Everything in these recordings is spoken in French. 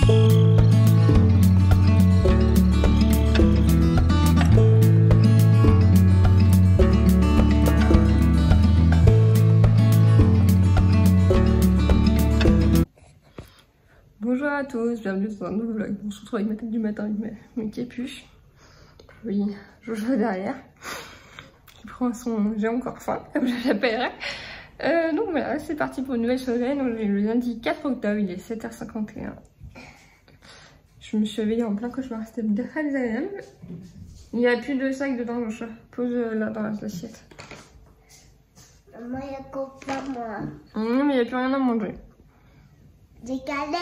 Bonjour à tous, bienvenue dans un nouveau vlog. On se retrouve avec ma tête du matin avec mes capuches. Oui, je vois derrière. Qui prend son... J'ai encore faim, comme je l'appellerais. Donc voilà, c'est parti pour une nouvelle semaine. Donc, le lundi 4 octobre, il est 7h51. Je me suis réveillée en plein cauchemar, c'était très désagréable. Il n'y a plus de sac dedans, donc je pose là dans l'assiette. Maman, il y a pas moi. Non, mais il n'y a plus rien à manger. Des galets.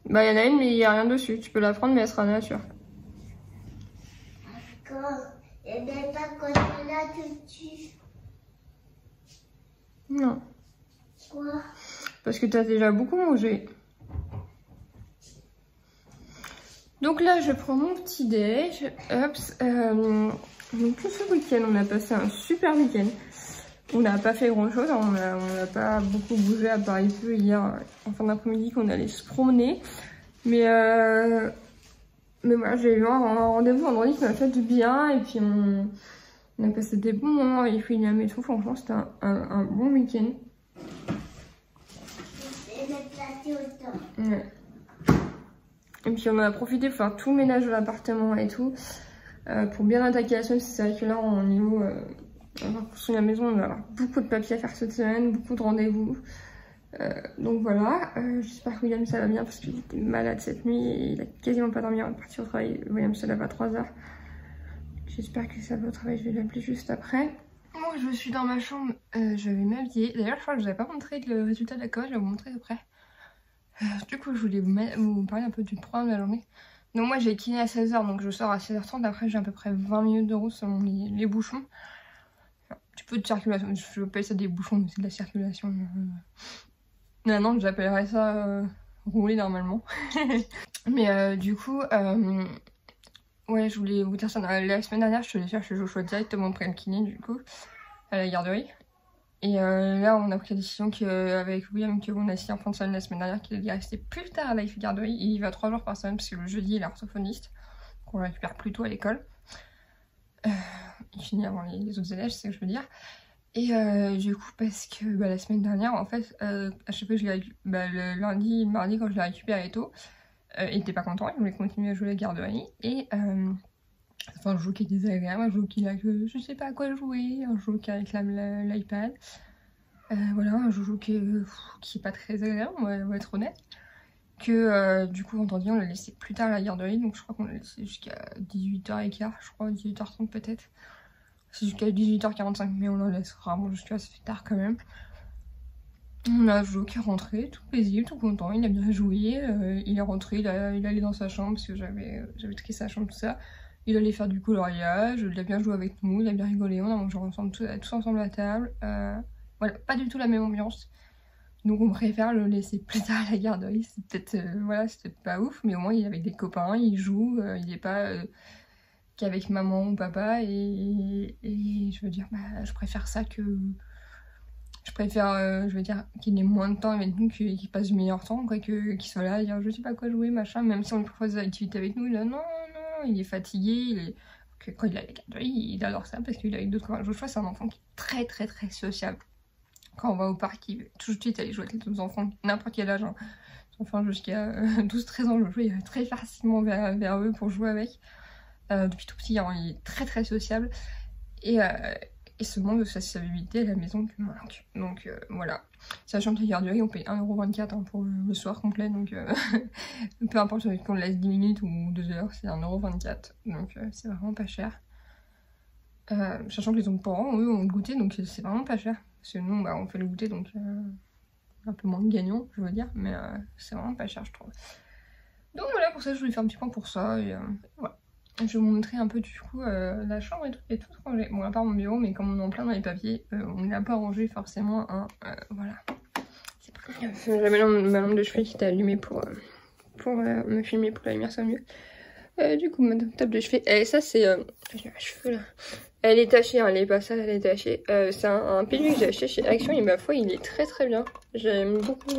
Bah, il y en a une, mais il n'y a rien dessus. Tu peux la prendre, mais elle sera nature. D'accord. Et bien, pas quand on a tout dessus. Non. Quoi? Parce que tu as déjà beaucoup mangé. Donc là, je prends mon petit déj. Donc tout ce week-end, on a passé un super week-end. On n'a pas fait grand chose, on n'a pas beaucoup bougé à part un peu hier en fin d'après-midi qu'on allait se promener. Mais voilà, j'ai eu un rendez-vous vendredi qui m'a fait du bien et puis on a passé des bons moments avec William et tout. Franchement, c'était un bon week-end. Ouais. Et puis on a profité pour faire tout le ménage de l'appartement et tout pour bien attaquer la semaine. C'est vrai que là, au niveau on va construire la maison, on va avoir beaucoup de papiers à faire cette semaine, beaucoup de rendez-vous. Donc voilà, j'espère que William ça va bien parce qu'il était malade cette nuit et il a quasiment pas dormi avant de partir au travail. William se lève à 3h. J'espère que ça va au travail, je vais l'appeler juste après. Moi je suis dans ma chambre, je vais m'habiller. D'ailleurs je crois que je vous avais pas montré le résultat de la code, je vais vous montrer après. Du coup je voulais vous parler un peu du programme de la journée. Donc moi j'ai kiné à 16h, donc je sors à 16h30, après j'ai à peu près 20 minutes de route selon les bouchons. Un petit peu de circulation, je appelle ça des bouchons, mais c'est de la circulation. Non, j'appellerais ça rouler normalement. Mais du coup, ouais, je voulais vous dire ça. La semaine dernière, je suis allée chercher Joshua directement après le kiné, du coup, à la garderie. Et là, on a pris la décision qu'avec William, qu'on a signé en fin de semaine la semaine dernière, qu'il allait rester plus tard à la garderie. Il y va 3 jours par semaine, parce que le jeudi, il est orthophoniste, qu'on le récupère plus tôt à l'école. Il finit avant les autres élèves, c'est ce que je veux dire. Et du coup, parce que la semaine dernière, en fait, à chaque fois que je l'ai le lundi et le mardi, quand je l'ai récupéré tôt, il était pas content, il voulait continuer à jouer à la garderie. Et enfin, un jeu qui est désagréable, un jeu qui a que je sais pas à quoi jouer, un jeu qui réclame l'iPad. Voilà, un jeu qui est pas très agréable, on va être honnête. Que du coup, vendredi, on l'a laissé plus tard à la garderie, donc je crois qu'on l'a laissé jusqu'à 18h15, je crois, 18h30 peut-être. C'est jusqu'à 18h45, mais on en laisse rarement jusqu'à assez tard quand même. On a Jo qui est rentré, tout paisible, tout content, il a bien joué. Il est rentré, il allait dans sa chambre parce que j'avais trié sa chambre, tout ça. Il allait faire du coloriage, il a bien joué avec nous, il a bien rigolé, on a mangé ensemble, tous ensemble à table. Voilà, pas du tout la même ambiance. Donc on préfère le laisser plus tard à la garderie. C'est peut-être voilà, c'est peut-être pas ouf, mais au moins il est avec des copains, il joue, il est pas qu'avec maman ou papa et je veux dire je préfère ça que je préfère je veux dire qu'il ait moins de temps avec nous, qu'il passe du meilleur temps quoi, qu'il soit là à dire je sais pas quoi jouer machin, même si on lui propose des activités avec nous, il est là, non il est fatigué, quand il a la garderie il adore ça parce qu'il est avec d'autres copains. Joshua c'est un enfant qui est très sociable. Quand on va au parc il veut tout de suite aller jouer avec les autres enfants, n'importe quel âge, hein. Enfin jusqu'à 12-13 ans Joshua il va très facilement vers eux pour jouer avec. Depuis tout petit, hein, il est très sociable et ce manque de sociabilité à la maison me manque. Donc voilà, sachant que la garderie on paye 1,24€ hein, pour le soir complet, donc peu importe qu'on laisse 10 minutes ou 2 heures, c'est 1,24€, donc c'est vraiment pas cher. Sachant que les autres parents, eux, ont le goûter, donc c'est vraiment pas cher. Parce que nous, on fait le goûter, donc un peu moins gagnant, je veux dire, mais c'est vraiment pas cher, je trouve. Donc voilà, pour ça, je voulais faire un petit point pour ça, et voilà. Je vais vous montrer un peu du coup la chambre et tout rangé. Bon, à part mon bureau, mais comme on est en plein dans les papiers, on n'a pas rangé forcément, hein, voilà. C'est pas grave. J'avais ma lampe de chevet qui était allumée pour me filmer, pour que la lumière soit mieux. Du coup, ma table de chevet, et ça c'est... j'ai mes cheveux là. Elle est tachée, hein, elle est pas sale, elle est tachée. C'est un PLU que j'ai acheté chez Action et ma foi, il est très bien. J'aime beaucoup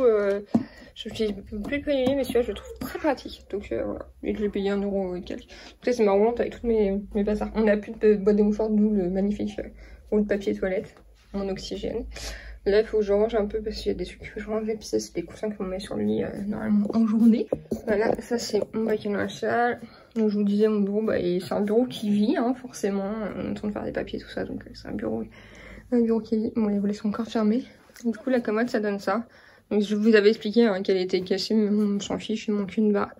Je n'utilise plus le papier, mais celui-là je le trouve très pratique. Donc voilà, et je l'ai payé 1€ et quelques. Donc ça c'est ma rouleante avec toutes mes bazars. On n'a plus de boîte de mouchoirs, d'où le magnifique rouleau de papier toilette, mon oxygène. Là il faut que je range un peu parce qu'il y a des trucs que je range. Et puis ça c'est des coussins qu'on met sur le lit normalement en journée. Voilà, ça c'est mon bac à linge. Donc je vous disais mon bureau, c'est un bureau qui vit hein, forcément. On est en train de faire des papiers tout ça, donc c'est un bureau qui vit. Bon les volets sont encore fermés. Du coup la commode ça donne ça. Donc je vous avais expliqué hein, qu'elle était cachée, mais on s'en fiche, il manque une barre.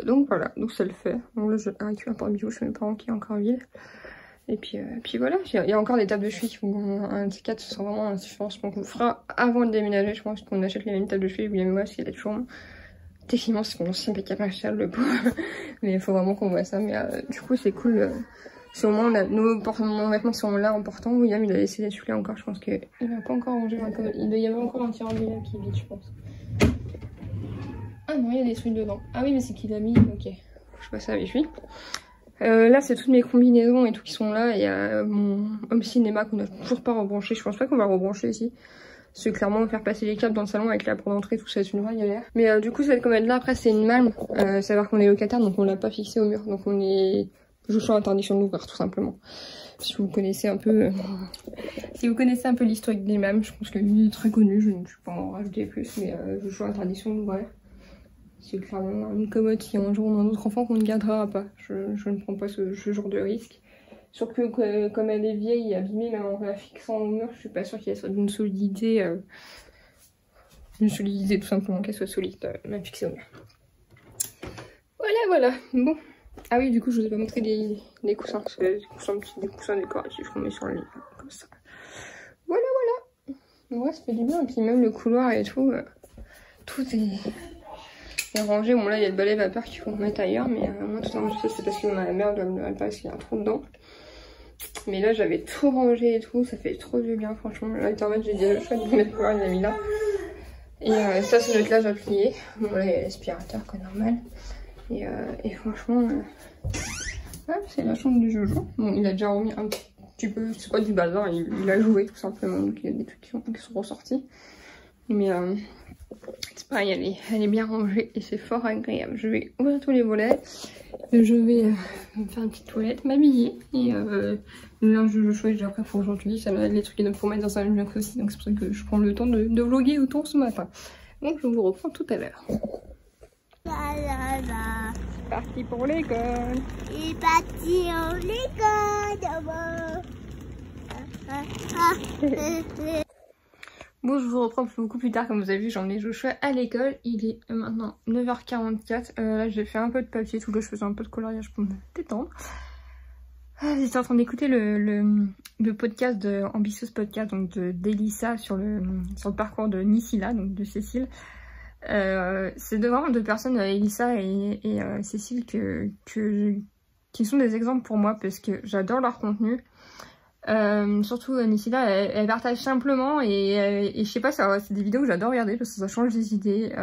Donc voilà, donc ça le fait. Donc là je récupère un porte-bijou chez mes parents qui est encore vide. Et puis voilà, il y a encore des tables de chevet qui vont un petit 4, ce sera vraiment indifférent. Donc on fera avant de déménager, je pense qu'on achète les mêmes tables de chevet, William et moi, parce qu'il y a toujours techniquement c'est mon ancien pick-up Marshall, le pauvre. Mais il faut vraiment qu'on voit ça. Mais du coup c'est cool. Si au moins on a nos vêtements sont là en portant. William il a laissé les souliers encore, je pense qu'il n'a pas encore rangé. Il doit y avoir encore un tiroir de William qui est vide, je pense. Ah non, il y a des trucs dedans. Ah oui, mais c'est qu'il a mis. Ok, je passe avec lui. Là c'est toutes mes combinaisons et tout qui sont là. Il y a mon home cinéma qu'on n'a toujours pas rebranché. Je pense pas qu'on va rebrancher ici. Parce que clairement faire passer les câbles dans le salon avec la porte d'entrée, tout ça c'est une vraie galère. Mais du coup cette commode là après c'est une malme. Savoir qu'on est locataire donc on l'a pas fixé au mur. Donc on est... Je suis en interdiction d'ouvrir tout simplement. Si vous connaissez un peu l'historique des malmes, je pense qu'il est très connu, je ne suis pas en rajouter plus, mais je suis en interdiction d'ouvrir. C'est clairement une commode qui un jour on a un autre enfant qu'on ne gardera pas. Je ne prends pas ce genre de risque. Surtout que comme elle est vieille et abîmée, même en la fixant au mur, je suis pas sûre qu'elle soit d'une solidité. Tout simplement, qu'elle soit solide, même fixée au mur. Voilà. Bon. Ah oui, du coup, je vous ai pas montré des coussins, parce que des coussins décoratifs qu'on met sur le lit, comme ça. Voilà. Ouais, ça fait du bien, et puis même le couloir et tout, tout est rangé. Bon, là, il y a le balai vapeur qu'il faut mettre ailleurs, mais moi, tout rangé, c'est parce que ma mère doit me le parce qu'il y a un trou dedans. Mais là, j'avais tout rangé et tout, ça fait trop du bien, franchement. Là, en fait, j'ai dit, je vais mettre le couloir, il a mis là. Et ça, c'est notre linge à plier. Bon, là, il y a l'aspirateur, quoi, normal. Et franchement, c'est la chambre du Jojo. Bon, il a déjà remis un petit peu, c'est pas du bazar, il a joué tout simplement, donc il y a des trucs qui sont ressortis. Mais c'est pareil, elle est bien rangée et c'est fort agréable. Je vais ouvrir tous les volets, je vais me faire une petite toilette, m'habiller et le linge du Jojo est déjà prêt pour aujourd'hui. Ça va être les trucs pour mettre dans un linge aussi, donc c'est pour ça que je prends le temps de vlogger autour ce matin. Donc je vous reprends tout à l'heure. C'est parti pour l'école. Il est parti à l'école. Bon, je vous reprends beaucoup plus tard, comme vous avez vu, j'en ai Joshua à l'école. Il est maintenant 9h44. Là, j'ai fait un peu de papier, tout là, je faisais un peu de coloriage pour me détendre. J'étais en train d'écouter le podcast de Ambitieuse Podcast, donc d'Elissa sur le parcours de Nisila, donc de Cécile. C'est vraiment deux personnes, Elissa et Cécile, qui sont des exemples pour moi parce que j'adore leur contenu. Surtout Nisila, elle partage simplement et je sais pas, c'est des vidéos que j'adore regarder parce que ça change des idées.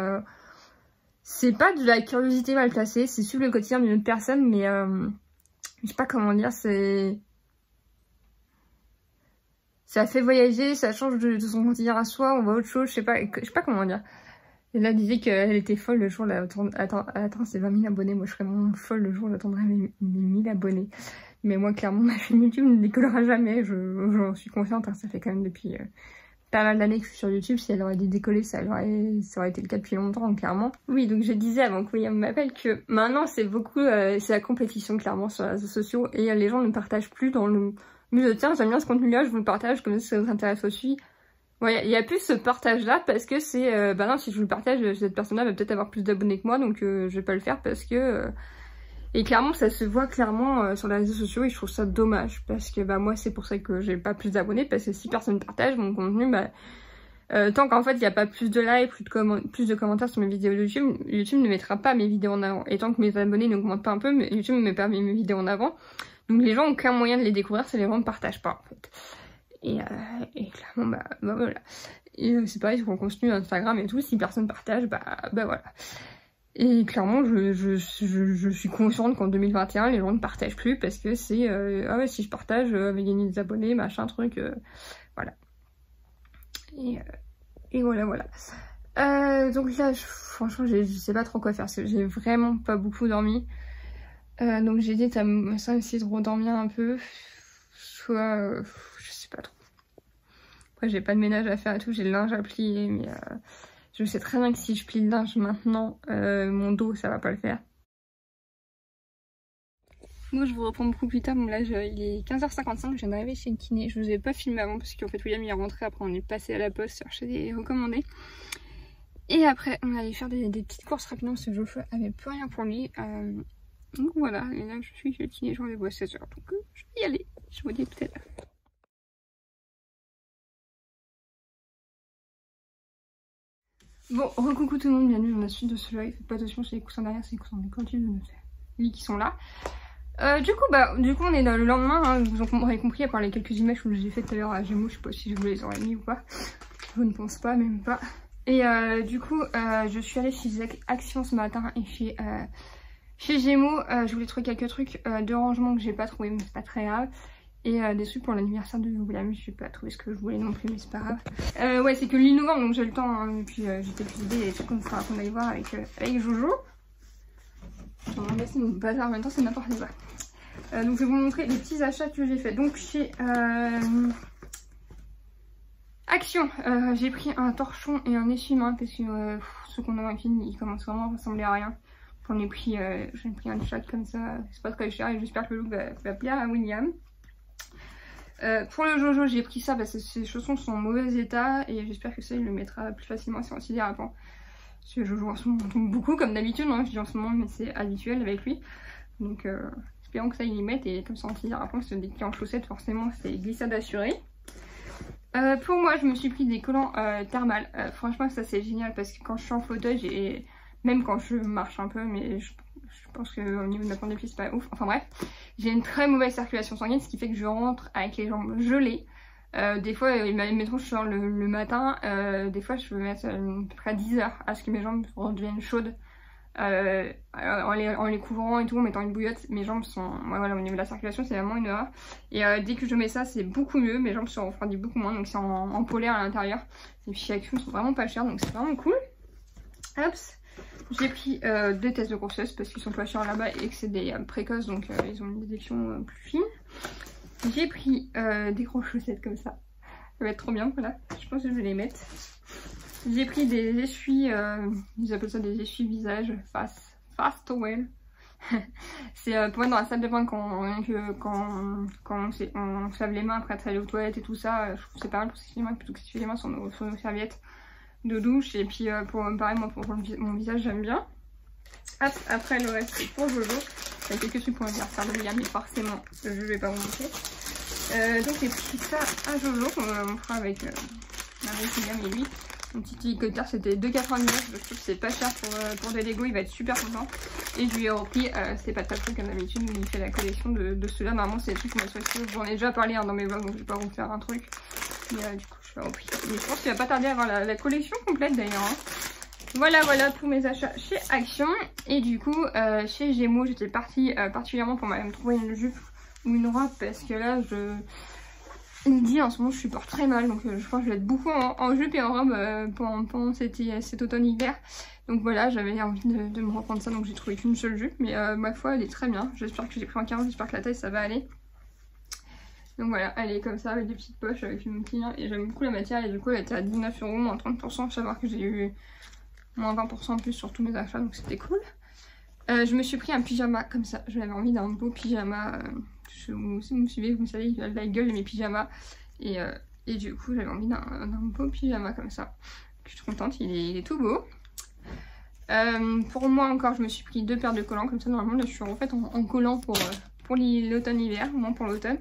C'est pas de la curiosité mal placée, c'est suivre le quotidien d'une autre personne, mais je sais pas comment dire, ça fait voyager, ça change de son quotidien à soi, on voit autre chose, je sais pas comment dire. Et là, elle disait qu'elle était folle le jour où elle attend ses 20 000 abonnés. Moi, je serais vraiment folle le jour où j'attendrai mes 1000 abonnés. Mais moi, clairement, ma chaîne YouTube ne décollera jamais. J'en suis consciente. Hein, ça fait quand même depuis pas mal d'années que je suis sur YouTube. Si elle aurait dû décoller, ça aurait été le cas depuis longtemps, clairement. Oui, donc je disais avant que William m'appelle que maintenant, c'est la compétition, clairement, sur les réseaux sociaux. Et les gens ne partagent plus dans le... Mais tiens, j'aime bien ce contenu-là, je vous le partage, comme ça vous intéresse aussi. Ouais, il y a plus ce partage-là parce que c'est... non, si je vous le partage, cette personne-là va peut-être avoir plus d'abonnés que moi, donc je vais pas le faire parce que... Et clairement, ça se voit clairement sur les réseaux sociaux et je trouve ça dommage parce que moi, c'est pour ça que j'ai pas plus d'abonnés parce que si personne partage mon contenu, tant qu'en fait, il n'y a pas plus de likes, plus de commentaires sur mes vidéos de YouTube, YouTube ne mettra pas mes vidéos en avant. Et tant que mes abonnés n'augmentent pas un peu, YouTube ne met pas mes vidéos en avant. Donc les gens ont qu'un moyen de les découvrir, c'est les gens ne partagent pas, en fait. Et clairement, voilà. Et c'est pareil sur mon contenu Instagram et tout, si personne partage, voilà. Et clairement, je suis consciente qu'en 2021, les gens ne partagent plus parce que c'est ah ouais, si je partage, je vais gagner des abonnés, machin, truc, voilà. Et voilà. Donc là, franchement, je sais pas trop quoi faire parce que j'ai vraiment pas beaucoup dormi. Donc j'ai dit à ça essayer de redormir un peu. Soit, je sais pas trop. Après, j'ai pas de ménage à faire et tout, j'ai le linge à plier, mais je sais très bien que si je plie le linge maintenant, mon dos, ça va pas le faire. Moi, je vous reprends beaucoup plus tard. Bon, là, il est 15h55, je viens d'arriver chez une kiné. Je vous ai pas filmé avant parce qu'en fait, William il est rentré. Après, on est passé à la poste chercher des recommandés. Et après, on allait faire des petites courses rapidement parce que Joshua avait plus rien pour lui. Donc voilà, et là, je suis chez le kiné, j'ai rendez-vous à 16h. Donc, je vais y aller. Je vous dis tout à l'heure. Bon, recoucou tout le monde, bienvenue dans la suite de ce live. Faites pas attention, c'est les coussins derrière, c'est les coussins des cantines de notre lit qui sont là. Du coup, on est dans le lendemain, hein, vous aurez compris, à part les quelques images que j'ai fait tout à l'heure à Gémeaux, je sais pas si je vous les aurais mis ou pas. Je ne pense pas, même pas. Et du coup, je suis allée chez Action ce matin et chez Gémeaux, je voulais trouver quelques trucs de rangement que j'ai pas trouvé, mais c'est pas très grave. Et des trucs pour l'anniversaire de William, je n'ai pas trouvé ce que je voulais non plus, mais c'est pas grave. Ouais, c'est que le 8 novembre, donc j'ai le temps, hein, et puis j'étais plus idée, et trucs comme ça qu'on allait voir avec Jojo. Je me demandais si mon bazar en même temps, c'est n'importe quoi. Donc je vais vous montrer les petits achats que j'ai fait. Donc chez Action, j'ai pris un torchon et un essuie-main parce que ceux qu'on a dans le film, ils commencent vraiment à ressembler à rien. J'en ai pris un chat comme ça, c'est pas très cher et j'espère que le look va plaire à William. Pour le Jojo, j'ai pris ça parce que ses chaussons sont en mauvais état et j'espère que ça il le mettra plus facilement sur anti-dérapant. Parce que Jojo en ce moment tombe beaucoup comme d'habitude, hein, je dis en ce moment, mais c'est habituel avec lui. Donc espérons que ça il y mette et comme ça anti-dérapant, parce que dès qu'il est en chaussettes, forcément c'est glissade assurée. Pour moi, je me suis pris des collants thermales. Franchement, ça c'est génial parce que quand je suis en fauteuil, même quand je marche un peu, mais je pense qu'au niveau de ma plante des pieds, c'est pas ouf. Enfin bref, j'ai une très mauvaise circulation sanguine, ce qui fait que je rentre avec les jambes gelées. Des fois, mettons, je sors le matin, des fois, je peux mettre à peu près 10 heures à ce que mes jambes redeviennent chaudes. En les couvrant et tout, en mettant une bouillotte, mes jambes sont... Ouais, voilà, au niveau de la circulation, c'est vraiment une horreur. Et dès que je mets ça, c'est beaucoup mieux. Mes jambes se refroidissent beaucoup moins, donc c'est en polaire à l'intérieur. Les fichiers Action sont vraiment pas chers, donc c'est vraiment cool. Hop, j'ai pris des tests de grossesse parce qu'ils sont pas chers là-bas et que c'est des précoces, donc ils ont une détection plus fine. J'ai pris des grosses chaussettes comme ça. Ça va être trop bien, voilà. Je pense que je vais les mettre. J'ai pris des essuies, ils appellent ça des essuies visage, fast towel. C'est pour mettre dans la salle de bain quand on se lave les mains après être allé aux toilettes et tout ça. Je trouve que c'est pas mal pour s'essuyer les mains plutôt que s'essuyer les mains sur nos serviettes de douche. Et puis pareil, moi pour mon visage j'aime bien. Hop, après le reste c'est pour Jojo. Il y a quelques trucs pour l'anniversaire de William, mais forcément je vais pas vous montrer. Donc j'ai pris ça à Jojo qu'on fera avec William et lui. Mon petit hélicoptère c'était 2,99€, je trouve que c'est pas cher pour des Lego, il va être super content. Et je lui ai repris ces pâtes à trucs comme d'habitude, il fait la collection de ceux-là. Normalement c'est des trucs qu'on va choisir, j'en ai déjà parlé dans mes vlogs donc je vais pas vous faire un truc. Mais du coup je l'ai repris. Mais je pense qu'il va pas tarder à avoir la collection complète d'ailleurs. Hein. Voilà pour mes achats chez Action. Et du coup chez Gémeaux j'étais partie particulièrement pour me trouver une jupe ou une robe parce que là il me dit en ce moment je supporte très mal, donc je crois que je vais être beaucoup en jupe et en robe pendant cet automne-hiver. Donc voilà, j'avais envie de me reprendre ça, donc j'ai trouvé qu'une seule jupe, mais ma foi elle est très bien. J'espère que j'ai pris un 40, j'espère que la taille ça va aller. Donc voilà, elle est comme ça avec des petites poches avec une client et j'aime beaucoup la matière et du coup elle était à 19€, moins 30%, savoir que j'ai eu moins 20% en plus sur tous mes achats, donc c'était cool. Je me suis pris un pyjama comme ça, j'avais envie d'un beau pyjama. Si vous me suivez, vous savez, il a la gueule de mes pyjamas. Et du coup, j'avais envie d'un beau pyjama comme ça. Je suis contente, il est tout beau. Pour moi encore, je me suis pris 2 paires de collants comme ça. Normalement, là, je suis refaite en collant pour l'automne-hiver, au moins pour l'automne.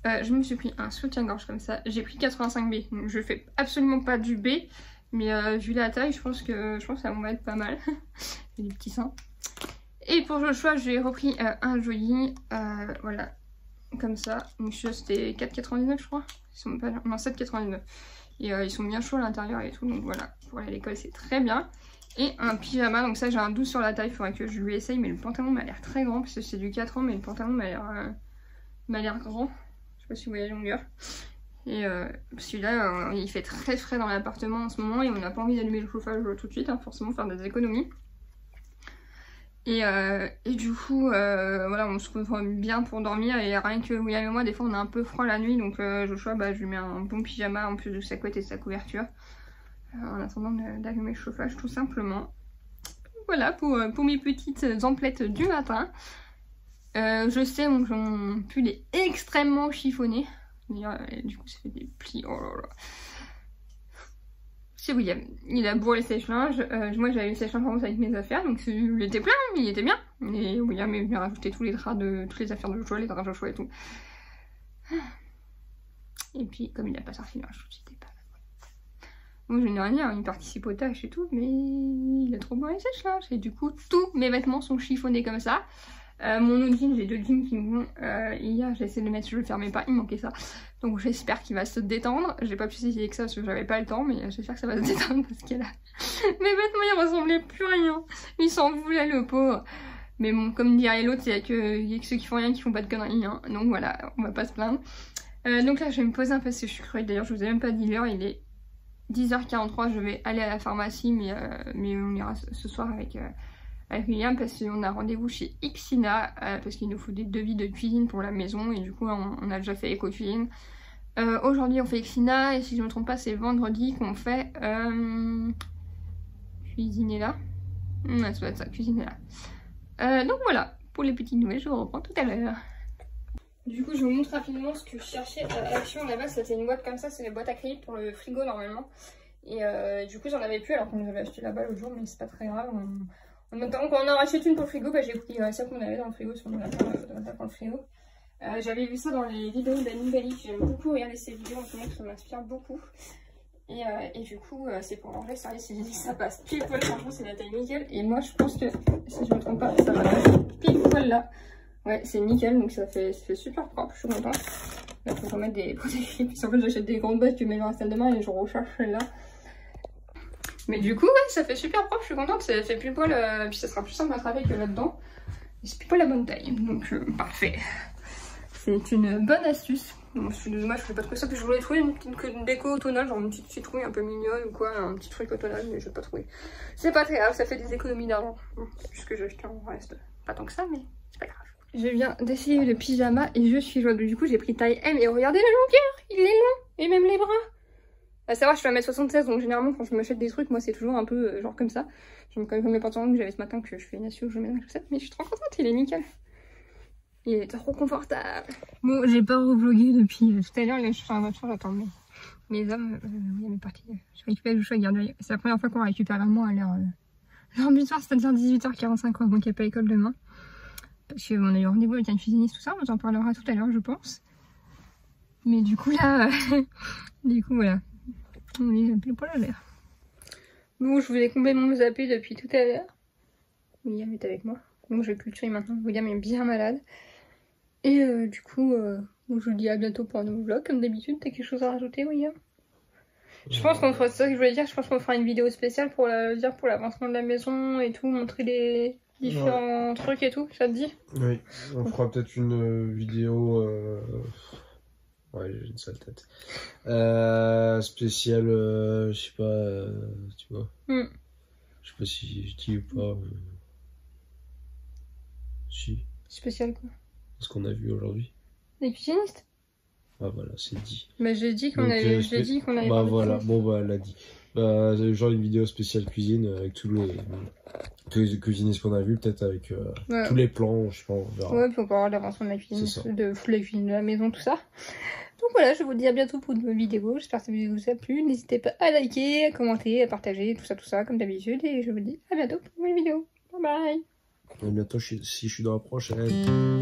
Je me suis pris un soutien-gorge comme ça. J'ai pris 85B. Donc, je fais absolument pas du B. Mais vu la taille, je pense que ça va être pas mal. Il y a des petits seins. Et pour Joshua, j'ai repris un jogging, voilà, comme ça. Donc c'était 4,99 je crois. Ils sont pas... Non, 7,99. Et ils sont bien chauds à l'intérieur et tout, donc voilà. Pour aller à l'école, c'est très bien. Et un pyjama, donc ça j'ai un 12 sur la taille, il faudrait que je lui essaye, mais le pantalon m'a l'air très grand, parce que c'est du 4 ans, mais le pantalon m'a l'air grand. Je sais pas si vous voyez la longueur. Et parce que là, il fait très frais dans l'appartement en ce moment et on n'a pas envie d'allumer le chauffage tout de suite, hein, forcément faire des économies. Et du coup, voilà, on se retrouve bien pour dormir et rien que William et moi, des fois on a un peu froid la nuit, donc Joshua, je lui mets un bon pyjama en plus de sa couette et de sa couverture, en attendant d'allumer le chauffage tout simplement. Voilà pour mes petites emplettes du matin. Je sais, mon pull est extrêmement chiffonné. Du coup, ça fait des plis. Oh là là. C'est William. Il a bourré le sèche-linge. Moi, j'avais le sèche-linge en avec mes affaires. Donc, il était plein, il était bien. Et William est venu rajouter tous les draps toutes les affaires de Joshua, les draps de Joshua et tout. Et puis, comme il n'a pas sorti le linge, c'était pas. Moi, je n'ai rien, il participe aux tâches et tout, mais il a trop bourré le sèche-linge. Et du coup, tous mes vêtements sont chiffonnés comme ça. Mon autre jean, j'ai 2 jeans qui me vont. Hier, j'ai essayé de le mettre, je le fermais pas, il manquait ça. Donc j'espère qu'il va se détendre. J'ai pas pu essayer que ça parce que j'avais pas le temps, mais j'espère que ça va se détendre parce que là, mes vêtements ils ressemblaient plus à rien. Il s'en voulait le pauvre. Mais bon, comme dirait l'autre, il y a que ceux qui font rien qui font pas de conneries. Hein. Donc voilà, on va pas se plaindre. Donc là, je vais me poser un peu parce que je suis crevée. D'ailleurs, je vous ai même pas dit l'heure, il est 10h43. Je vais aller à la pharmacie, mais on ira ce soir avec William parce qu'on a rendez-vous chez Ixina parce qu'il nous faut des devis de cuisine pour la maison et du coup on a déjà fait éco-cuisine. Aujourd'hui on fait Ixina et si je ne me trompe pas c'est vendredi qu'on fait cuisiner là. Ouais, ça doit être ça, cuisiner là. Donc voilà, pour les petites nouvelles, je vous reprends tout à l'heure. Du coup je vous montre rapidement ce que je cherchais à Action là-bas, c'était une boîte comme ça, c'est des boîtes acryliques pour le frigo normalement. Et du coup j'en avais plus alors qu'on les avait acheté là-bas l'autre jour mais c'est pas très grave. En même temps, quand on en rachète une pour le frigo, j'ai pris celle qu'on avait dans le frigo, sur le dans le frigo. J'avais vu ça dans les vidéos d'Annie Belly, j'aime beaucoup regarder ces vidéos en ce moment, ça m'inspire beaucoup. Et du coup, c'est pour manger, ça passe pile poil, franchement, c'est la taille nickel. Et moi, je pense que, si je me trompe pas, ça va pile poil là. Ouais, c'est nickel, donc ça fait super propre, je suis contente. Là, faut remettre des protèges, puis en fait, j'achète des grandes boîtes que je mets dans la salle de bain et je recharge celle-là. Mais du coup, ouais, ça fait super propre, je suis contente, ça fait plus poil, puis ça sera plus simple à travailler que là-dedans. Et c'est plus poil la bonne taille, donc parfait. C'est une bonne astuce. Bon, c'est dommage, je fais pas trouver ça, puis je voulais trouver une petite déco automnale, genre une petite citrouille un peu mignonne ou quoi, un petit truc automnal, mais je vais pas trouver. C'est pas très grave, ça fait des économies d'argent. Puisque j'ai acheté en reste pas tant que ça, mais c'est pas grave. Je viens d'essayer le pyjama et je suis joie. Du coup, j'ai pris taille M et regardez la longueur, il est long, et même les bras. À savoir, je fais 1m76, donc généralement quand je m'achète des trucs, moi c'est toujours un peu genre comme ça. J'aime quand même comme le pantalon que j'avais ce matin, que je fais une assure, je mets dans la chaussette, mais je suis trop contente, il est nickel. Il est trop confortable. Bon, j'ai pas revlogué depuis tout à l'heure, là je suis sur la voiture, j'attends mes hommes. Oui, est parti. Je récupère le choix à garder. C'est la première fois qu'on récupère maman à l'heure du soir, c'est-à-dire 18h45, donc il n'y a pas école demain. Parce qu'on a eu rendez-vous avec un cuisiniste, tout ça, on en parlera tout à l'heure, je pense. Mais du coup là, du coup voilà. On est pile poil à l'air. Bon, je vous ai comblé mon zappé depuis tout à l'heure. William est avec moi. Donc je vais culturer maintenant. William est bien malade. Et du coup, je vous dis à bientôt pour un nouveau vlog. Comme d'habitude, t'as quelque chose à rajouter, William? Je pense qu'on fera, c'est ça que je voulais dire, je pense qu'on fera une vidéo spéciale pour pour l'avancement de la maison et tout, montrer les différents trucs et tout, ça te dit? Oui, on fera peut-être une vidéo... Ouais, j'ai une sale tête. Spéciale, je sais pas, tu vois. Je sais pas si je dis ou pas. Si. Spécial quoi? Ce qu'on a vu aujourd'hui. Les cuisinistes? Ah voilà, c'est dit. Bah j'ai dit qu'on avait, Bah voilà, bon bah elle a dit. Bah genre une vidéo spéciale cuisine avec tous les cuisinistes qu'on a vu, peut-être avec tous les plans, je sais pas, on verra. Ouais, puis on peut avoir l'avancement de la cuisine, de la cuisine de la maison, tout ça. Donc voilà, je vous dis à bientôt pour une nouvelle vidéo. J'espère que cette vidéo vous a plu. N'hésitez pas à liker, à commenter, à partager, tout ça, comme d'habitude. Et je vous dis à bientôt pour une nouvelle vidéo. Bye bye. À bientôt si je suis dans la prochaine.